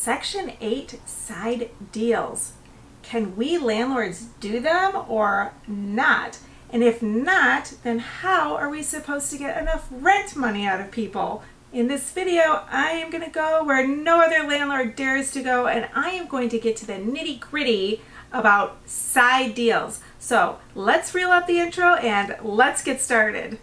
Section 8 side deals. Can we landlords do them or not? And if not, then how are we supposed to get enough rent money out of people? In this video, I am going to go where no other landlord dares to go, and I am going to get to the nitty-gritty about side deals. So let's reel up the intro and let's get started.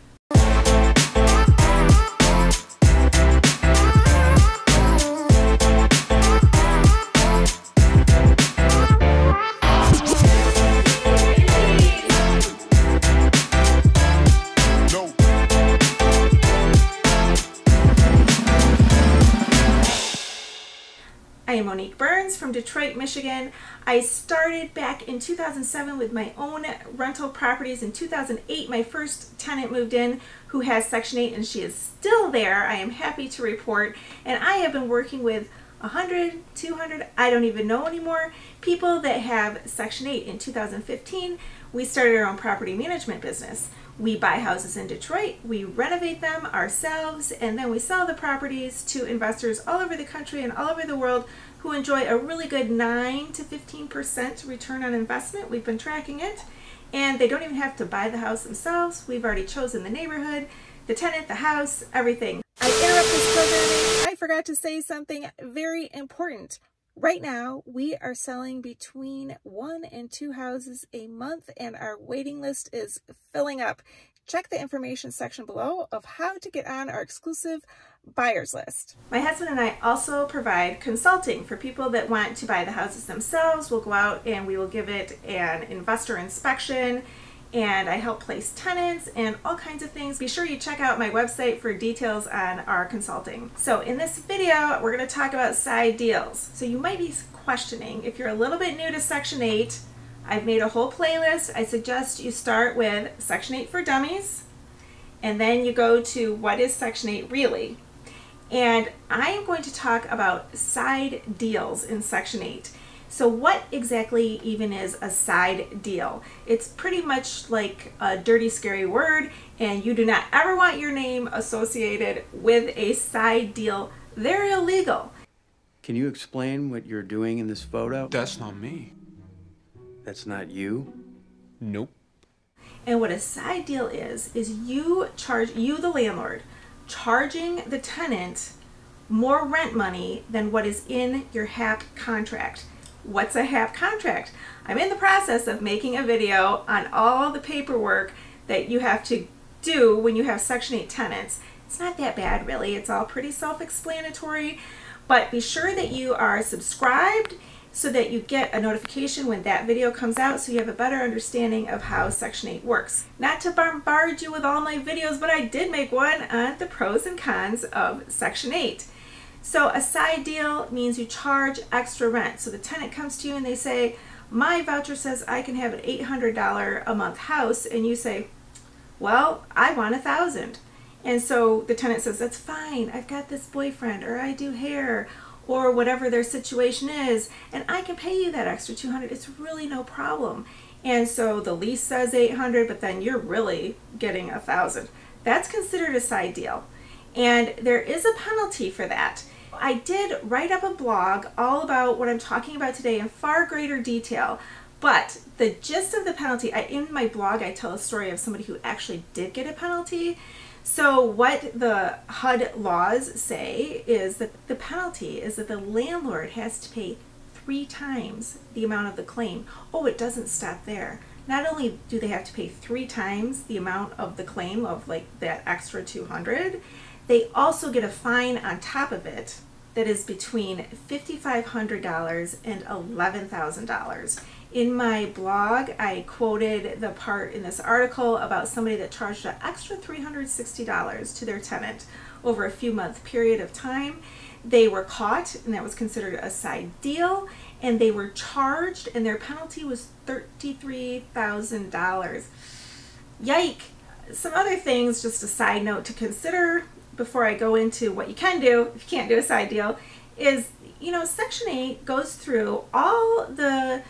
I am Monique Burns from Detroit, Michigan. I started back in 2007 with my own rental properties. In 2008, my first tenant moved in who has Section 8, and she is still there, I am happy to report. And I have been working with 100, 200, I don't even know anymore, people that have Section 8. In 2015, we started our own property management business. We buy houses in Detroit, we renovate them ourselves, and then we sell the properties to investors all over the country and all over the world who enjoy a really good 9 to 15% return on investment. We've been tracking it, and they don't even have to buy the house themselves. We've already chosen the neighborhood, the tenant, the house, everything. I interrupt this programming. I forgot to say something very important. Right now, we are selling between 1 and 2 houses a month, and our waiting list is filling up. Check the information section below of how to get on our exclusive buyers list. My husband and I also provide consulting for people that want to buy the houses themselves. We'll go out and we will give it an investor inspection, and I help place tenants and all kinds of things. Be sure you check out my website for details on our consulting. So in this video, we're going to talk about side deals. So you might be questioning, if you're a little bit new to Section 8, I've made a whole playlist. I suggest you start with Section 8 for Dummies, and then you go to what is Section 8 really? And I am going to talk about side deals in Section 8. So what exactly even is a side deal? It's pretty much like a dirty, scary word, and you do not ever want your name associated with a side deal. They're illegal. Can you explain what you're doing in this photo? That's not me. That's not you? Nope. And what a side deal is you the landlord, charging the tenant more rent money than what is in your HAP contract. What's a HAP contract? I'm in the process of making a video on all the paperwork that you have to do when you have Section 8 tenants. It's not that bad, really. It's all pretty self-explanatory, but be sure that you are subscribed so that you get a notification when that video comes out, so you have a better understanding of how Section 8 works. Not to bombard you with all my videos, but I did make one on the pros and cons of Section 8. So a side deal means you charge extra rent. So the tenant comes to you and they say, my voucher says I can have an $800 a month house, and you say, well, I want $1,000. And so the tenant says, that's fine, I've got this boyfriend, or I do hair, or whatever their situation is, and I can pay you that extra $200. It's really no problem. And so the lease says $800, but then you're really getting $1,000. That's considered a side deal. And there is a penalty for that. I did write up a blog all about what I'm talking about today in far greater detail, but the gist of the penalty, in my blog I tell a story of somebody who actually did get a penalty. So what the HUD laws say is that the penalty is that the landlord has to pay 3 times the amount of the claim. Oh, it doesn't stop there. Not only do they have to pay 3 times the amount of the claim of like that extra $200, they also get a fine on top of it that is between $5,500 and $11,000. In my blog, I quoted the part in this article about somebody that charged an extra $360 to their tenant over a few month period of time. They were caught, and that was considered a side deal, and they were charged, and their penalty was $33,000. Yike! Some other things, just a side note to consider before I go into what you can do if you can't do a side deal, is, you know, Section 8 goes through all the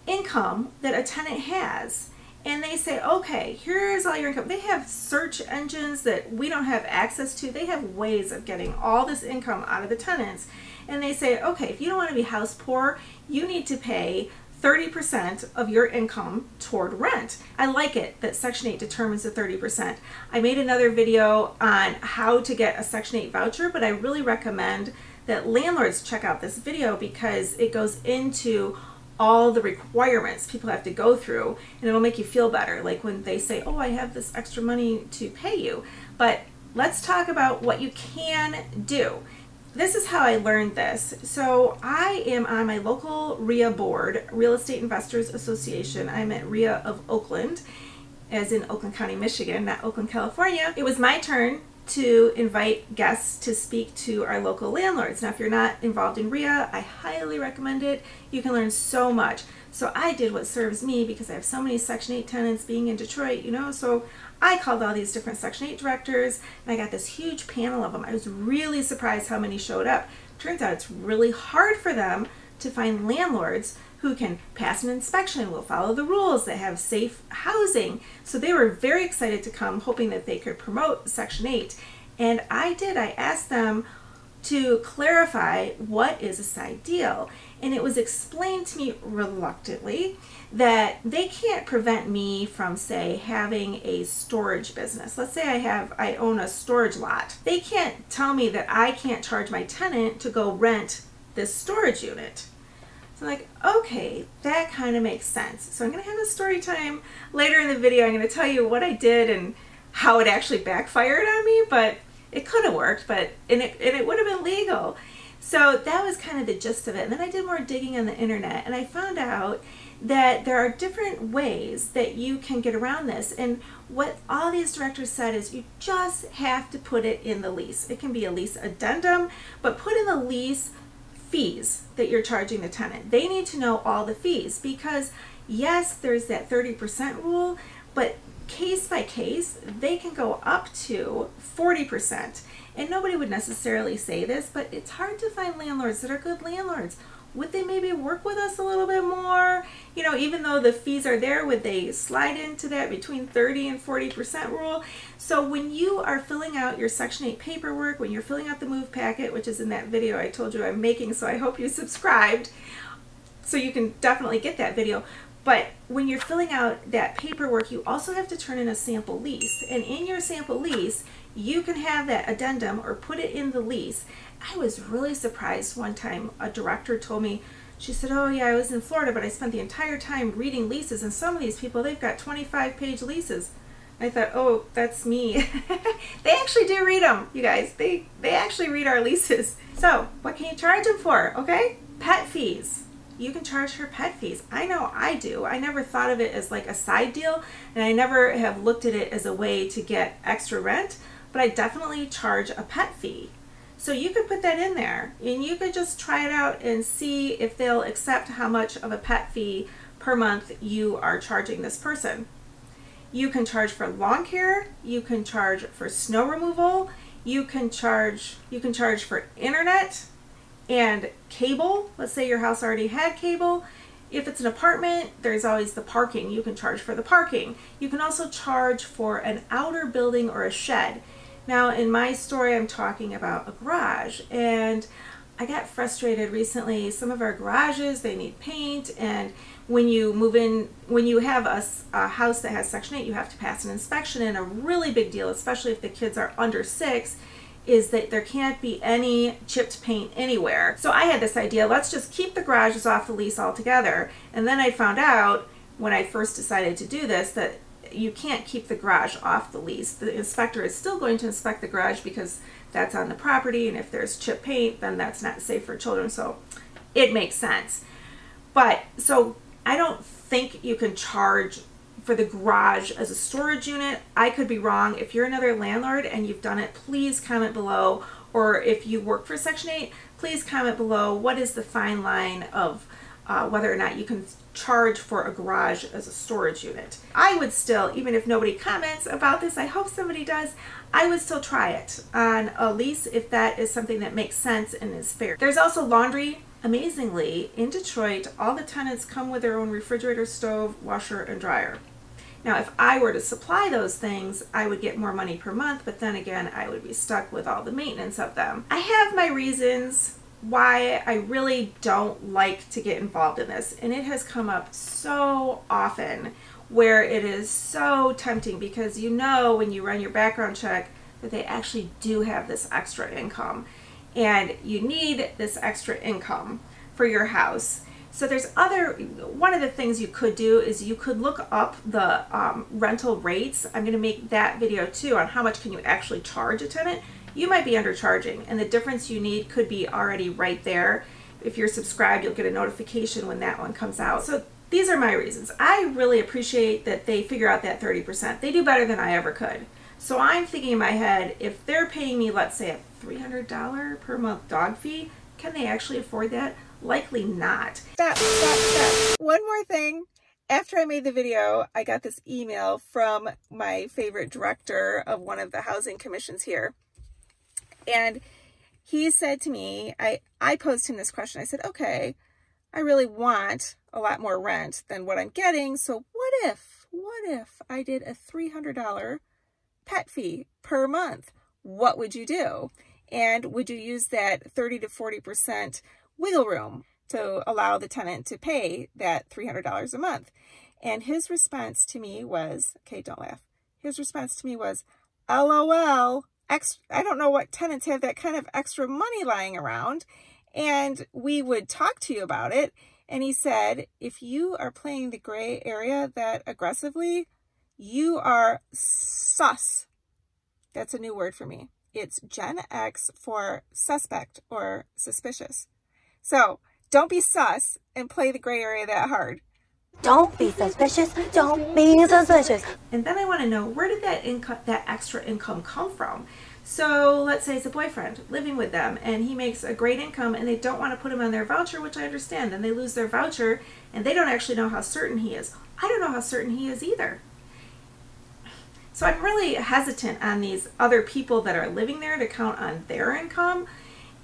income that a tenant has, and they say, okay, here's all your income. They have search engines that we don't have access to. They have ways of getting all this income out of the tenants, and they say, okay, if you don't want to be house poor, you need to pay 30% of your income toward rent. I like it that Section 8 determines the 30%. I made another video on how to get a Section 8 voucher, but I really recommend that landlords check out this video because it goes into all the requirements people have to go through, and it'll make you feel better, like when they say, oh, I have this extra money to pay you. But let's talk about what you can do. This is how I learned this. So I am on my local RIA board, Real Estate Investors Association. I'm at RIA of Oakland, as in Oakland County, Michigan, not Oakland, California. It was my turn to invite guests to speak to our local landlords. Now, if you're not involved in RIA, I highly recommend it. You can learn so much. So I did what serves me because I have so many Section 8 tenants being in Detroit, you know, so I called all these different Section 8 directors and I got this huge panel of them. I was really surprised how many showed up. Turns out it's really hard for them to find landlords who can pass an inspection, will follow the rules, that have safe housing. So they were very excited to come, hoping that they could promote Section 8. And I did. I asked them to clarify what is a side deal. And it was explained to me reluctantly that they can't prevent me from, say, having a storage business. Let's say I own a storage lot. They can't tell me that I can't charge my tenant to go rent this storage unit. So I'm like, okay, that kind of makes sense. So I'm going to have a story time later in the video. I'm going to tell you what I did and how it actually backfired on me, but it could have worked, and it would have been legal. So that was kind of the gist of it. And then I did more digging on the internet and I found out that there are different ways that you can get around this. And what all these directors said is you just have to put it in the lease. It can be a lease addendum, but put in the lease fees that you're charging the tenant. They need to know all the fees because yes, there's that 30% rule, but case by case, they can go up to 40%. And nobody would necessarily say this, but it's hard to find landlords that are good landlords. Would they maybe work with us a little bit more? You know, even though the fees are there, would they slide into that between 30 and 40% rule? So when you are filling out your Section 8 paperwork, when you're filling out the move packet, which is in that video I told you I'm making, so I hope you subscribed, so you can definitely get that video. But when you're filling out that paperwork, you also have to turn in a sample lease. And in your sample lease, you can have that addendum or put it in the lease. I was really surprised one time. A director told me, she said, oh yeah, I was in Florida, but I spent the entire time reading leases. And some of these people, they've got 25-page leases. I thought, oh, that's me. They actually do read them, you guys. They actually read our leases. So what can you charge them for, okay? Pet fees. You can charge her pet fees. I know I do. I never thought of it as like a side deal, and I never have looked at it as a way to get extra rent, but I definitely charge a pet fee. So you could put that in there, and you could just try it out and see if they'll accept how much of a pet fee per month you are charging this person. You can charge for lawn care, you can charge for snow removal, you can charge for internet and cable. Let's say your house already had cable. If it's an apartment, there's always the parking. You can charge for the parking. You can also charge for an outer building or a shed. Now in my story, I'm talking about a garage, and I got frustrated recently. Some of our garages, they need paint, and when you move in, when you have a house that has Section 8, you have to pass an inspection, and a really big deal, especially if the kids are under 6, is that there can't be any chipped paint anywhere. So I had this idea, let's just keep the garages off the lease altogether. And then I found out when I first decided to do this that you can't keep the garage off the lease. The inspector is still going to inspect the garage because that's on the property, and if there's chipped paint, then that's not safe for children. So it makes sense. But so I don't think you can charge for the garage as a storage unit. I could be wrong. If you're another landlord and you've done it, please comment below. Or if you work for Section 8, please comment below what is the fine line of whether or not you can charge for a garage as a storage unit. I would still, even if nobody comments about this, I hope somebody does, I would still try it on a lease if that is something that makes sense and is fair. There's also laundry. Amazingly, in Detroit, all the tenants come with their own refrigerator, stove, washer, and dryer. Now, if I were to supply those things, I would get more money per month, but then again, I would be stuck with all the maintenance of them. I have my reasons why I really don't like to get involved in this. And it has come up so often where it is so tempting, because you know when you run your background check that they actually do have this extra income, and you need this extra income for your house. So there's one of the things you could do is you could look up the rental rates. I'm going to make that video too on how much can you actually charge a tenant. You might be undercharging, and the difference you need could be already right there. If you're subscribed, you'll get a notification when that one comes out. So these are my reasons. I really appreciate that they figure out that 30%. They do better than I ever could. So I'm thinking in my head, if they're paying me, let's say, a $300 per month dog fee, can they actually afford that? Likely not. Stop. One more thing. After I made the video, I got this email from my favorite director of one of the housing commissions here. And he said to me, I posed him this question. I said, okay, I really want a lot more rent than what I'm getting. So what if I did a $300 pet fee per month? What would you do? And would you use that 30 to 40% wiggle room to allow the tenant to pay that $300 a month? And his response to me was, okay, don't laugh. His response to me was, LOL, I don't know what tenants have that kind of extra money lying around. And we would talk to you about it. And he said, if you are playing the gray area that aggressively, you are sus. That's a new word for me. It's Gen X for suspect or suspicious. So don't be sus and play the gray area that hard. Don't be suspicious. Don't be suspicious. And then I want to know, where did that extra income come from? So let's say it's a boyfriend living with them and he makes a great income and they don't want to put him on their voucher, which I understand. Then they lose their voucher and they don't actually know how certain he is. I don't know how certain he is either. So I'm really hesitant on these other people that are living there to count on their income.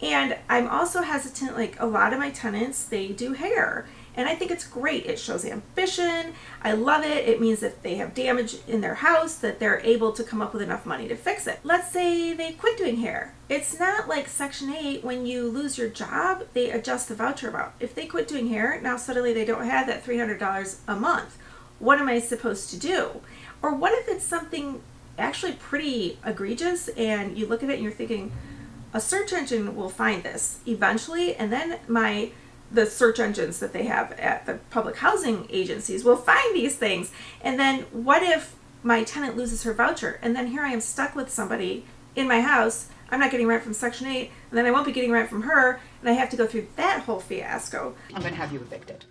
And I'm also hesitant, like a lot of my tenants, they do hair. And I think it's great. It shows ambition. I love it. It means if they have damage in their house that they're able to come up with enough money to fix it. Let's say they quit doing hair. It's not like Section 8, when you lose your job, they adjust the voucher amount. If they quit doing hair, now suddenly they don't have that $300 a month. What am I supposed to do? Or what if it's something actually pretty egregious and you look at it and you're thinking, a search engine will find this eventually, and then the search engines that they have at the public housing agencies will find these things. And then what if my tenant loses her voucher, and then here I am stuck with somebody in my house. I'm not getting rent from Section 8, and then I won't be getting rent from her, and I have to go through that whole fiasco. I'm gonna have you evicted.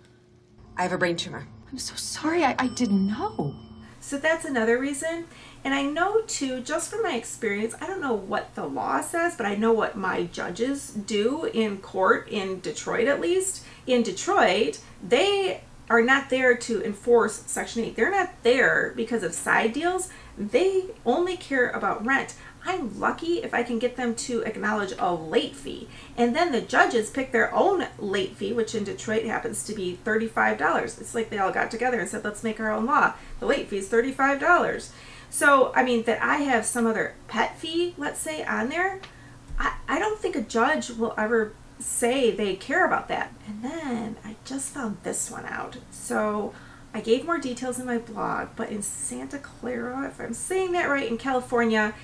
I have a brain tumor. I'm so sorry, I didn't know. So that's another reason. And I know too, just from my experience, I don't know what the law says, but I know what my judges do in court in Detroit, at least. In Detroit, they are not there to enforce Section 8. They're not there because of side deals. They only care about rent. I'm lucky if I can get them to acknowledge a late fee. And then the judges pick their own late fee, which in Detroit happens to be $35. It's like they all got together and said, let's make our own law. The late fee is $35. So, I mean, that I have some other pet fee, let's say, on there, I don't think a judge will ever say they care about that. And then I just found this one out. So I gave more details in my blog, but in Santa Clara, if I'm saying that right, in California,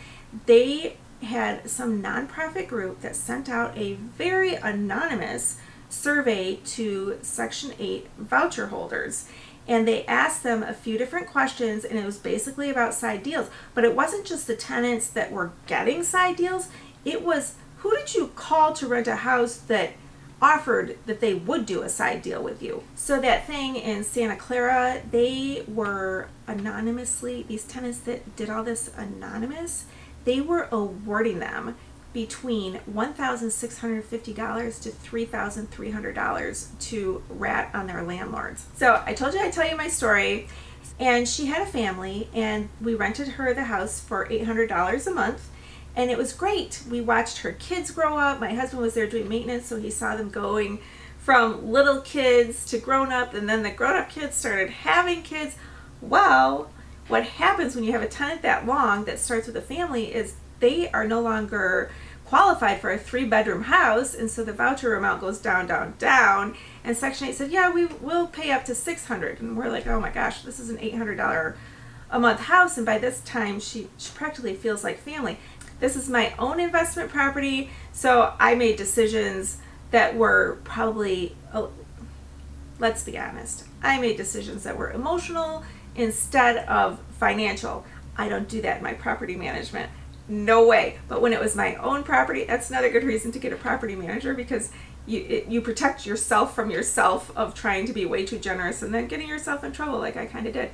they had some nonprofit group that sent out a very anonymous survey to Section 8 voucher holders. And they asked them a few different questions, and it was basically about side deals. But it wasn't just the tenants that were getting side deals. It was, who did you call to rent a house that offered that they would do a side deal with you? So that thing in Santa Clara, they were anonymously, these tenants that did all this anonymous, they were awarding them between $1,650 to $3,300 to rat on their landlords. So I told you I'd tell you my story, and she had a family, and we rented her the house for $800 a month, and it was great. We watched her kids grow up. My husband was there doing maintenance, so he saw them going from little kids to grown up, and then the grown up kids started having kids. Well, what happens when you have a tenant that long that starts with a family is they are no longer qualified for a 3-bedroom house, and so the voucher amount goes down, down, down. And Section 8 said, yeah, we will pay up to $600. And we're like, oh my gosh, this is an $800 a month house. And by this time, she practically feels like family. This is my own investment property, so I made decisions that were probably, let's be honest, I made decisions that were emotional instead of financial. I don't do that in my property management. No way. But when it was my own property, that's another good reason to get a property manager, because you protect yourself from yourself of trying to be way too generous and then getting yourself in trouble like I kind of did.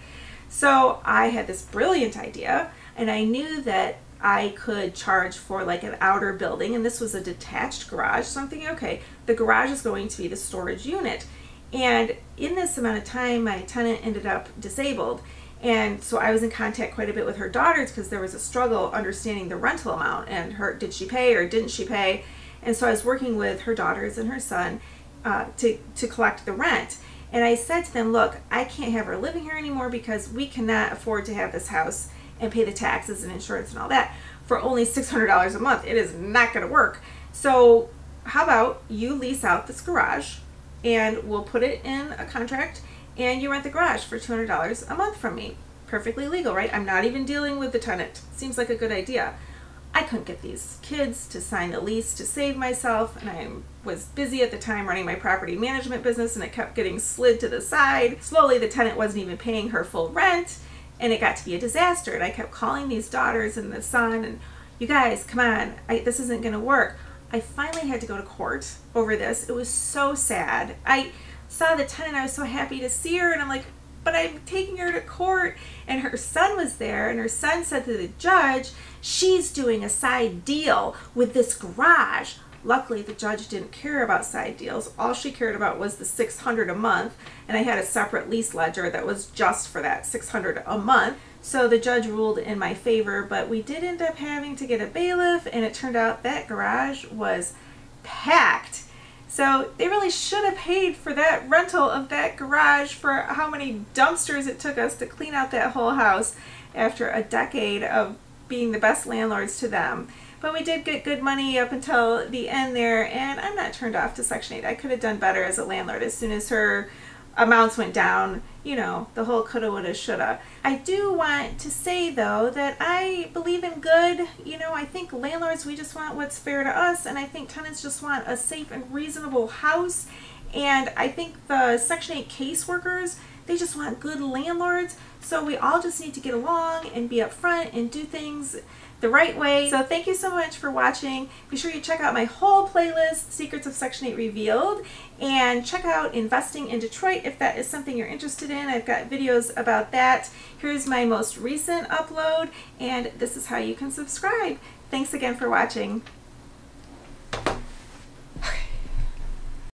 So I had this brilliant idea, and I knew that I could charge for like an outer building, and this was a detached garage. So I'm thinking, okay, the garage is going to be the storage unit. And in this amount of time, my tenant ended up disabled. And so I was in contact quite a bit with her daughters because there was a struggle understanding the rental amount and did she pay or didn't she pay? And so I was working with her daughters and her son to collect the rent. And I said to them, look, I can't have her living here anymore because we cannot afford to have this house and pay the taxes and insurance and all that for only $600 a month. It is not going to work. So how about you lease out this garage and we'll put it in a contract and you rent the garage for $200 a month from me. Perfectly legal, right? I'm not even dealing with the tenant. Seems like a good idea. I couldn't get these kids to sign the lease to save myself, and I was busy at the time running my property management business, and it kept getting slid to the side. Slowly, the tenant wasn't even paying her full rent, and it got to be a disaster. And I kept calling these daughters and the son, and you guys, come on, this isn't going to work. I finally had to go to court over this. It was so sad. I saw the tenant, I was so happy to see her, and I'm like, but I'm taking her to court. And her son was there, and her son said to the judge, she's doing a side deal with this garage. Luckily, the judge didn't care about side deals. All she cared about was the $600 a month, and I had a separate lease ledger that was just for that $600 a month. So the judge ruled in my favor, but we did end up having to get a bailiff, and it turned out that garage was packed. So they really should have paid for that rental of that garage for how many dumpsters it took us to clean out that whole house after a decade of being the best landlords to them. But we did get good money up until the end there, and I'm not turned off to Section 8. I could have done better as a landlord as soon as her amounts went down, you know, the whole coulda, woulda, shoulda. I do want to say, though, that I believe in good. You know, I think landlords, we just want what's fair to us, and I think tenants just want a safe and reasonable house. And I think the Section 8 caseworkers, they just want good landlords. So we all just need to get along and be upfront and do things the right way. So thank you so much for watching. Be sure you check out my whole playlist, Secrets of Section 8 Revealed, and check out Investing in Detroit if that is something you're interested in. I've got videos about that. Here's my most recent upload, and this is how you can subscribe. Thanks again for watching.